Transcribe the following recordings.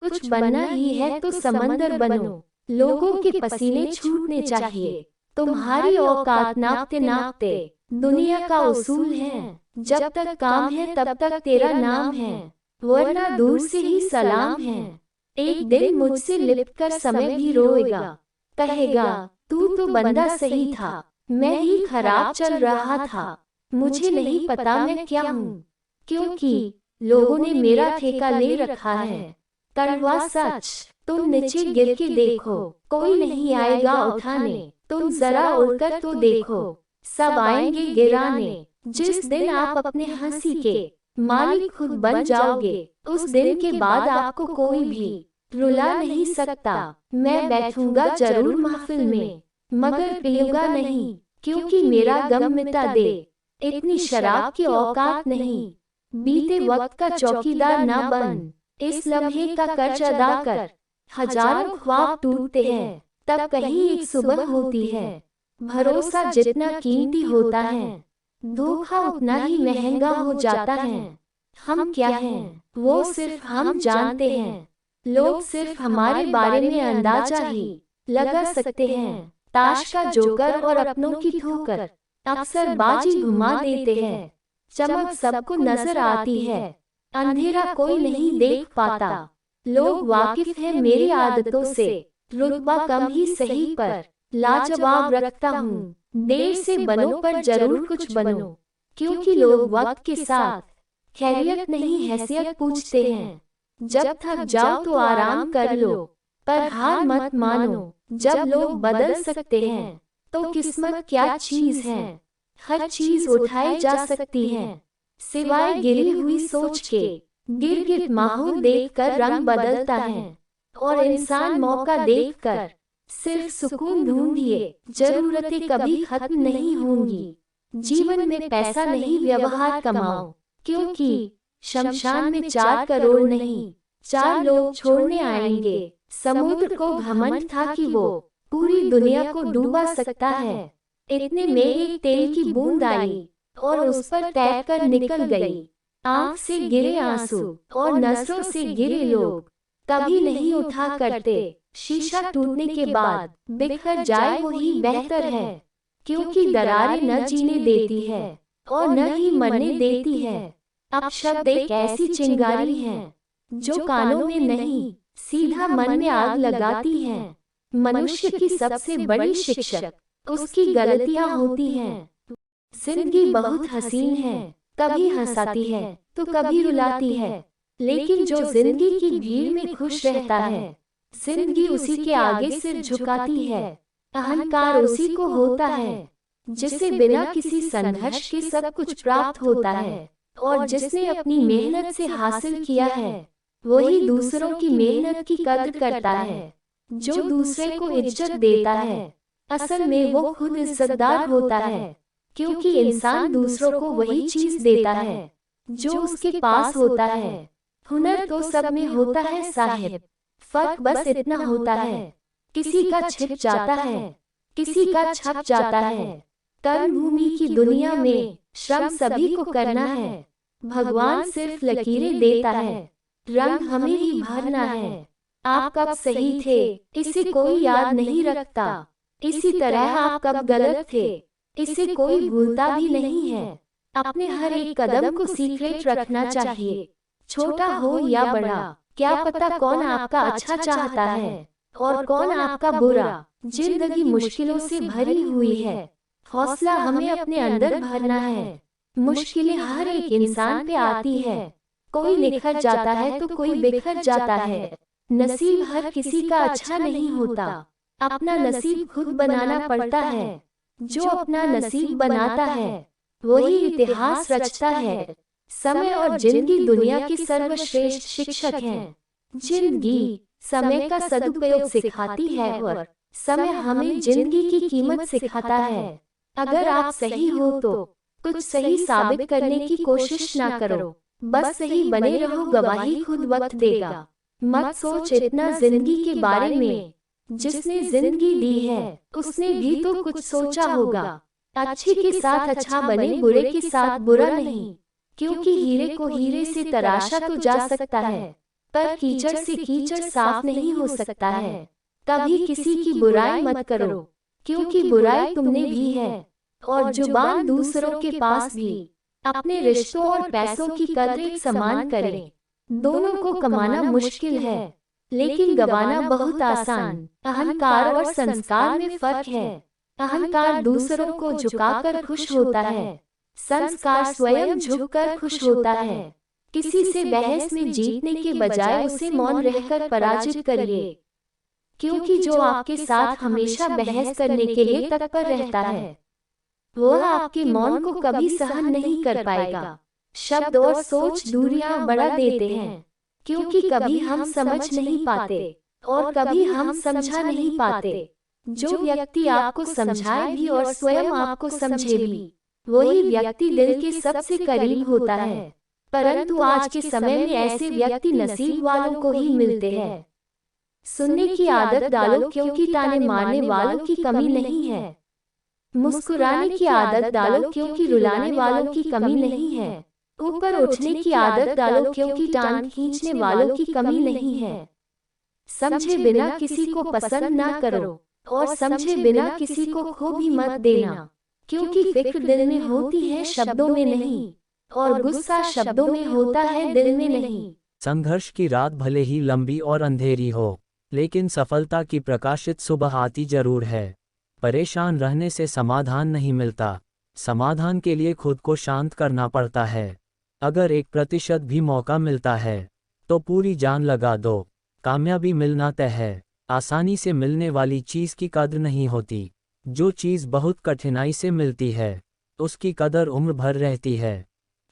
कुछ बनना ही है तो समंदर बनो। लोगों के पसीने छूटने चाहिए। तुम्हारी औकात नापते नापते दुनिया का उसूल है। जब तक काम है तब तक तेरा नाम है, वरना दूर से ही सलाम है। एक दिन मुझसे लिपटकर समय भी रोएगा, कहेगा तू तो बंदा सही था, मैं ही खराब चल रहा था। मुझे नहीं पता मैं क्या हूँ, क्योंकि लोगों ने मेरा ठेका ले रखा है। कड़वा सच, तुम नीचे गिर के देखो, कोई नहीं आएगा उठाने। तुम जरा उड़कर तो देखो, सब आएंगे गिराने। जिस दिन आप अपने हंसी के मालिक खुद बन जाओगे, उस दिन के बाद आपको कोई भी रुला नहीं सकता। मैं बैठूंगा जरूर महफिल में, मगर पीऊंगा नहीं, क्योंकि मेरा गम मिटा दे इतनी शराब की औकात नहीं। बीते वक्त का चौकीदार ना बन, इस लम्हे का कर्ज अदा कर। हजारों ख्वाब टूटते हैं, तब कहीं एक सुबह होती है। भरोसा जितना कीमती होता है, धोखा उतना ही महंगा हो जाता है। हम क्या हैं, वो सिर्फ हम जानते हैं। लोग सिर्फ हमारे बारे में अंदाजा ही लगा सकते हैं। ताश का जोकर और अपनों की ठोकर अक्सर बाजी घुमा देते हैं। चमक सबको नजर आती है, अंधेरा कोई नहीं देख पाता। लोग वाकिफ हैं मेरी आदतों से, रुतबा कम ही सही पर लाजवाब रखता हूँ। देर से बनो पर जरूर कुछ बनो, क्योंकि लोग वक्त के साथ खैरियत नहीं हैसियत पूछते हैं। जब थक जाओ तो आराम कर लो, पर हार मत मानो। जब लोग बदल सकते हैं तो किस्मत क्या चीज है। हर चीज उठाई जा सकती है, सिवाय गिरी हुई सोच के। गिरगिट माहौल देखकर रंग बदलता है, और इंसान मौका देखकर सिर्फ सुकून ढूंढिए। जरूरतें कभी खत्म नहीं होंगी। जीवन में पैसा नहीं व्यवहार कमाओ, क्योंकि शमशान में 4 करोड़ नहीं 4 लोग छोड़ने आएंगे। समुद्र को घमंड था कि वो पूरी दुनिया को डूबा सकता है। इतने में एक तेल की बूंद आई और उस पर तैरकर निकल गई। आंख से गिरे आंसू और नजरों से गिरे लोग कभी नहीं उठा करते। शीशा टूटने के बाद बिखर जाए वही बेहतर है, क्योंकि दरारें न जीने देती है और न ही मरने देती है। अब शब्द एक ऐसी चिंगारी है जो कानों में नहीं सीधा मन में आग लगाती है। मनुष्य की सबसे बड़ी शिक्षक उसकी गलतियां होती हैं। जिंदगी बहुत हसीन है, कभी हंसाती है तो कभी रुलाती है, लेकिन जो जिंदगी की भीड़ में खुश रहता है, जिंदगी उसी के आगे सिर झुकाती है। अहंकार उसी को होता है जिसे बिना किसी संघर्ष के सब कुछ प्राप्त होता है, और जिसने अपनी मेहनत से हासिल किया है वही दूसरों की मेहनत की कद्र करता है। जो दूसरे को इज्जत देता है असल में वो खुद इज्जतदार होता है, क्योंकि इंसान दूसरों को वही चीज देता है जो उसके पास होता है। हुनर तो सब में होता है साहिब, फर्क बस इतना होता है किसी का छिप जाता है, किसी का छप जाता है। कर्म भूमि की दुनिया में श्रम सभी को करना है। भगवान सिर्फ लकीरें देता है, रंग हमें ही भरना है। आप कब सही थे इसे कोई याद नहीं रखता, इसी तरह आप कब गलत थे इसे कोई भूलता भी नहीं है। अपने हर एक कदम को सीक्रेट रखना चाहिए, छोटा हो या बड़ा। क्या पता कौन आपका अच्छा चाहता है और कौन आपका बुरा। जिंदगी मुश्किलों से भरी हुई है, हौसला हमें अपने अंदर भरना है। मुश्किलें हर एक इंसान पे आती है, कोई निखर जाता है तो कोई बिखर जाता है। नसीब हर किसी का अच्छा नहीं होता, अपना नसीब खुद बनाना पड़ता है। जो अपना नसीब बनाता है वही इतिहास रचता है। समय और जिंदगी दुनिया के सर्वश्रेष्ठ शिक्षक हैं। जिंदगी समय का सदुपयोग सिखाती है और समय हमें जिंदगी की कीमत सिखाता है। अगर आप सही हो तो कुछ सही साबित करने की कोशिश ना करो, बस सही बने रहो, गवाही खुद वक्त देगा। मत सोच इतना जिंदगी के बारे में, जिसने जिंदगी दी है उसने भी तो कुछ सोचा होगा। अच्छे के साथ अच्छा बने, बुरे के साथ बुरा नहीं, क्योंकि हीरे को हीरे से तराशा तो जा सकता है पर कीचड़ से कीचड़ साफ नहीं हो सकता है। कभी किसी की बुराई मत करो, क्योंकि बुराई तुमने भी है। और जुबान दूसरों के पास भी। अपने रिश्तों और पैसों की कद्र एक समान करें। दोनों को कमाना मुश्किल है, लेकिन गंवाना बहुत आसान। अहंकार और संस्कार में फर्क है। अहंकार दूसरों को झुकाकर खुश होता है, संस्कार स्वयं झुककर खुश होता है। किसी से बहस में जीतने के बजाय उसे मौन रहकर पराजित करिए, क्योंकि जो आपके साथ हमेशा बहस करने के लिए तत्पर रहता है, वह आपके मौन को कभी सहन नहीं कर पाएगा। शब्द और सोच दूरियां बढ़ा देते हैं, क्योंकि कभी हम समझ नहीं पाते और कभी हम समझा नहीं पाते। जो व्यक्ति आपको समझाए भी और स्वयं आपको समझे भी, वही व्यक्ति दिल के सबसे करीब होता है। परंतु आज के समय में ऐसे व्यक्ति नसीब वालों को ही मिलते हैं। सुनने की आदत डालो, क्योंकि ताने मारने वालों की कमी नहीं है। मुस्कुराने की आदत डालो, क्योंकि रुलाने वालों की कमी नहीं है। ऊपर उठने की आदत डालो, क्योंकि टांग खींचने वालों की कमी नहीं है। समझे बिना किसी को पसंद ना करो और समझे बिना किसी को खो भी मत देना, क्योंकि फिक्र दिल में होती है, शब्दों में नहीं, और गुस्सा शब्दों में होता है, दिल में नहीं। संघर्ष की रात भले ही लंबी और अंधेरी हो, लेकिन सफलता की प्रकाशित सुबह आती जरूर है। परेशान रहने से समाधान नहीं मिलता, समाधान के लिए खुद को शांत करना पड़ता है। अगर 1% भी मौका मिलता है तो पूरी जान लगा दो, कामयाबी मिलना तय है। आसानी से मिलने वाली चीज़ की कद्र नहीं होती, जो चीज़ बहुत कठिनाई से मिलती है उसकी कदर उम्र भर रहती है।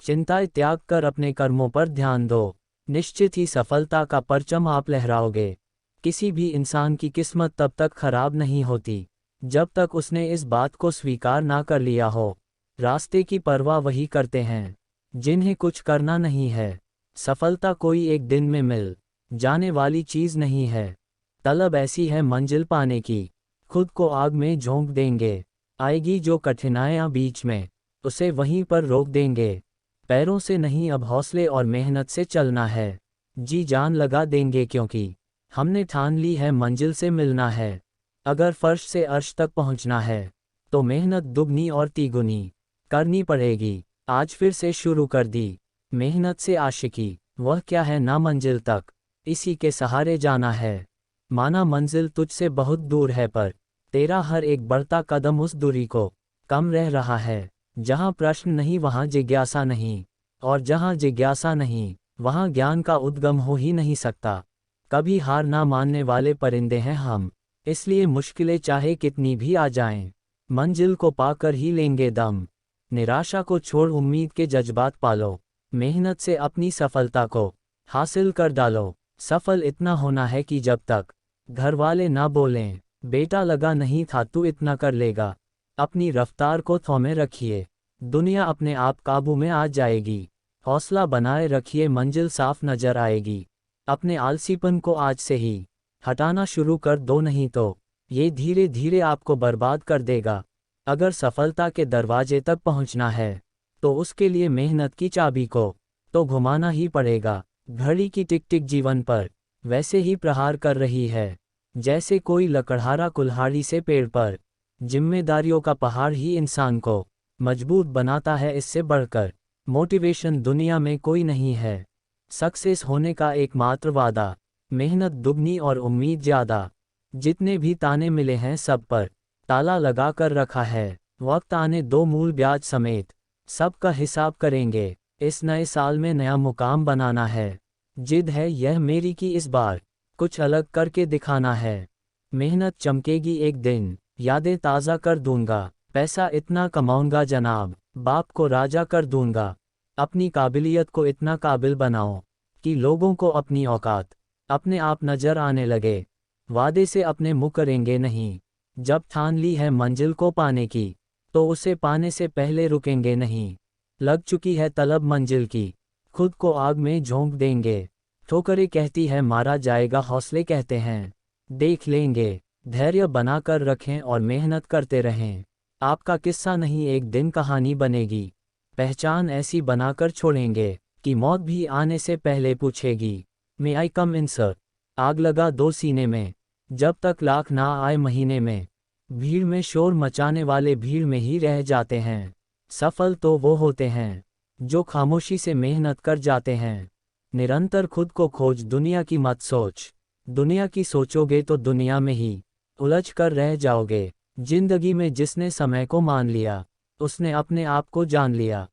चिंताएं त्याग कर अपने कर्मों पर ध्यान दो, निश्चित ही सफलता का परचम आप लहराओगे। किसी भी इंसान की किस्मत तब तक खराब नहीं होती जब तक उसने इस बात को स्वीकार ना कर लिया हो। रास्ते की परवाह वही करते हैं जिन्हें कुछ करना नहीं है। सफलता कोई एक दिन में मिल जाने वाली चीज़ नहीं है, तलब ऐसी है मंजिल पाने की। खुद को आग में झोंक देंगे, आएगी जो कठिनाइयाँ बीच में, उसे वहीं पर रोक देंगे। पैरों से नहीं अब हौसले और मेहनत से चलना है, जी जान लगा देंगे, क्योंकि हमने ठान ली है मंजिल से मिलना है। अगर फर्श से अर्श तक पहुंचना है तो मेहनत दुगनी और तिगुनी करनी पड़ेगी। आज फिर से शुरू कर दी मेहनत से आशिकी, वह क्या है ना मंजिल तक, इसी के सहारे जाना है। माना मंजिल तुझसे बहुत दूर है, पर तेरा हर एक बढ़ता कदम उस दूरी को कम रह रहा है। जहाँ प्रश्न नहीं वहाँ जिज्ञासा नहीं, और जहाँ जिज्ञासा नहीं वहाँ ज्ञान का उद्गम हो ही नहीं सकता। कभी हार ना मानने वाले परिंदे हैं हम, इसलिए मुश्किलें चाहे कितनी भी आ जाएं, मंजिल को पाकर ही लेंगे दम। निराशा को छोड़ उम्मीद के जज्बात पालो, मेहनत से अपनी सफलता को हासिल कर डालो। सफल इतना होना है कि जब तक घर वाले ना बोलें बेटा लगा नहीं था तू इतना कर लेगा, अपनी रफ्तार को थोमे रखिए, दुनिया अपने आप काबू में आ जाएगी। हौसला बनाए रखिए, मंजिल साफ नजर आएगी। अपने आलसीपन को आज से ही हटाना शुरू कर दो, नहीं तो ये धीरे धीरे आपको बर्बाद कर देगा। अगर सफलता के दरवाजे तक पहुंचना है तो उसके लिए मेहनत की चाबी को तो घुमाना ही पड़ेगा। घड़ी की टिक टिक जीवन पर वैसे ही प्रहार कर रही है जैसे कोई लकड़हारा कुल्हाड़ी से पेड़ पर। जिम्मेदारियों का पहाड़ ही इंसान को मजबूत बनाता है, इससे बढ़कर मोटिवेशन दुनिया में कोई नहीं है। सक्सेस होने का एकमात्र वादा मेहनत दुगनी और उम्मीद ज़्यादा। जितने भी ताने मिले हैं सब पर ताला लगा कर रखा है, वक्त आने दो मूल ब्याज समेत सबका हिसाब करेंगे। इस नए साल में नया मुकाम बनाना है, जिद है यह मेरी कि इस बार कुछ अलग करके दिखाना है। मेहनत चमकेगी एक दिन, यादें ताज़ा कर दूंगा, पैसा इतना कमाऊंगा जनाब, बाप को राजा कर दूंगा। अपनी काबिलियत को इतना काबिल बनाओ कि लोगों को अपनी औकात अपने आप नजर आने लगे। वादे से अपने मुकरेंगे नहीं, जब ठान ली है मंजिल को पाने की तो उसे पाने से पहले रुकेंगे नहीं। लग चुकी है तलब मंजिल की, खुद को आग में झोंक देंगे। ठोकरें कहती है मारा जाएगा, हौसले कहते हैं देख लेंगे। धैर्य बनाकर रखें और मेहनत करते रहें, आपका किस्सा नहीं एक दिन कहानी बनेगी। पहचान ऐसी बनाकर छोड़ेंगे कि मौत भी आने से पहले पूछेगी, मे आई कम इन सर? आग लगा दो सीने में, जब तक लाख ना आए महीने में। भीड़ में शोर मचाने वाले भीड़ में ही रह जाते हैं। सफल तो वो होते हैं जो खामोशी से मेहनत कर जाते हैं। निरंतर खुद को खोज, दुनिया की मत सोच। दुनिया की सोचोगे तो दुनिया में ही उलझ कर रह जाओगे। जिंदगी में जिसने समय को मान लिया, उसने अपने आप को जान लिया।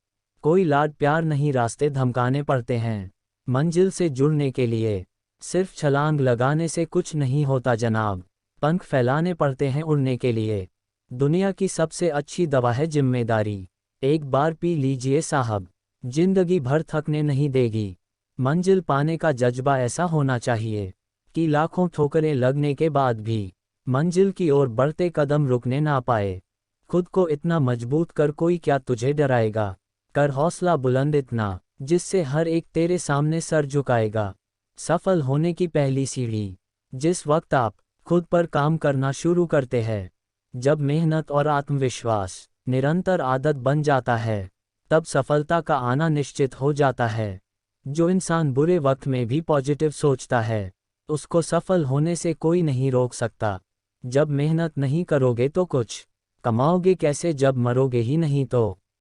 कोई लाड प्यार नहीं, रास्ते धमकाने पड़ते हैं। मंजिल से जुड़ने के लिए सिर्फ छलांग लगाने से कुछ नहीं होता जनाब, पंख फैलाने पड़ते हैं उड़ने के लिए। दुनिया की सबसे अच्छी दवा है जिम्मेदारी, एक बार पी लीजिए साहब, जिंदगी भर थकने नहीं देगी। मंजिल पाने का जज्बा ऐसा होना चाहिए कि लाखों ठोकरें लगने के बाद भी मंजिल की ओर बढ़ते कदम रुकने ना पाए। खुद को इतना मजबूत कर, कोई क्या तुझे डराएगा। कर हौसला बुलंद इतना जिससे हर एक तेरे सामने सर झुकाएगा। सफल होने की पहली सीढ़ी, जिस वक्त आप खुद पर काम करना शुरू करते हैं, जब मेहनत और आत्मविश्वास निरंतर आदत बन जाता है, तब सफलता का आना निश्चित हो जाता है। जो इंसान बुरे वक्त में भी पॉजिटिव सोचता है, उसको सफल होने से कोई नहीं रोक सकता। जब मेहनत नहीं करोगे तो कुछ कमाओगे कैसे, जब मरोगे ही नहीं तो।